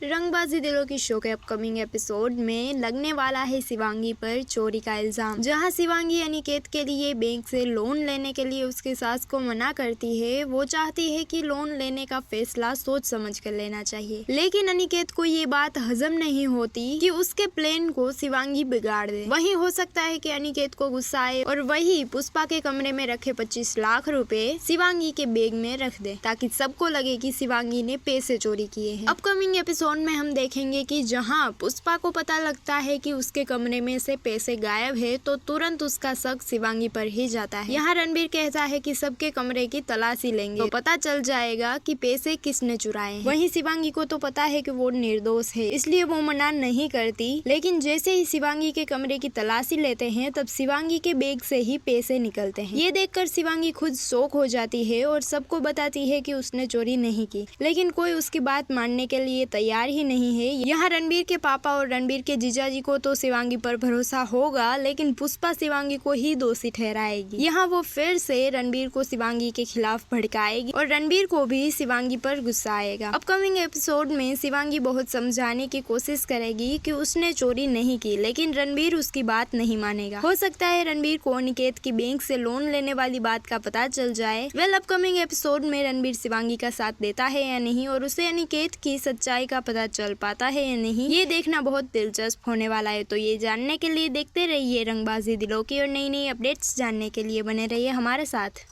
रंगबाजी दिलों की शो के अपकमिंग एपिसोड में लगने वाला है शिवांगी पर चोरी का इल्जाम। जहां शिवांगी अनिकेत के लिए बैंक से लोन लेने के लिए उसके सास को मना करती है। वो चाहती है कि लोन लेने का फैसला सोच समझ कर लेना चाहिए, लेकिन अनिकेत को ये बात हजम नहीं होती कि उसके प्लान को शिवांगी बिगाड़ दे। वहीं हो सकता है कि अनिकेत को गुस्सा आए और वही पुष्पा के कमरे में रखे 25 लाख रुपए शिवांगी के बैग में रख दे, ताकि सबको लगे कि शिवांगी ने पैसे चोरी किए हैं। अपकमिंग एपिसोड में हम देखेंगे कि जहां पुष्पा को पता लगता है कि उसके कमरे में से पैसे गायब है, तो तुरंत उसका शक शिवांगी पर ही जाता है। यहाँ रणबीर कहता है कि सबके कमरे की तलाशी लेंगे तो पता चल जाएगा कि पैसे किसने चुराए हैं। वहीं शिवांगी को तो पता है कि वो निर्दोष है, इसलिए वो मना नहीं करती। लेकिन जैसे ही शिवांगी के कमरे की तलाशी लेते हैं, तब शिवांगी के बैग से ही पैसे निकलते हैं। ये देखकर शिवांगी खुद शॉक हो जाती है और सबको बताती है कि उसने चोरी नहीं की, लेकिन कोई उसकी बात मानने के लिए तैयार ही नहीं है। यहाँ रणबीर के पापा और रणबीर के जीजाजी को तो शिवांगी पर भरोसा होगा, लेकिन पुष्पा शिवांगी को ही दोषी ठहराएगी। यहाँ वो फिर से रणबीर को शिवांगी के खिलाफ भड़काएगी और रणबीर को भी शिवांगी पर गुस्सा आएगा। अपकमिंग एपिसोड में शिवांगी बहुत समझाने की कोशिश करेगी कि उसने चोरी नहीं की, लेकिन रणबीर उसकी बात नहीं मानेगा। हो सकता है रणबीर को अनिकेत की बैंक से लोन लेने वाली बात का पता चल जाए। अपकमिंग एपिसोड में रणबीर शिवांगी का साथ देता है या नहीं, और उसे अनिकेत की सच्चाई का पता चल पाता है या नहीं, ये देखना बहुत दिलचस्प होने वाला है। तो ये जानने के लिए देखते रहिए रंगबाजी दिलों की, और नई नई अपडेट्स जानने के लिए बने रहिए हमारे साथ।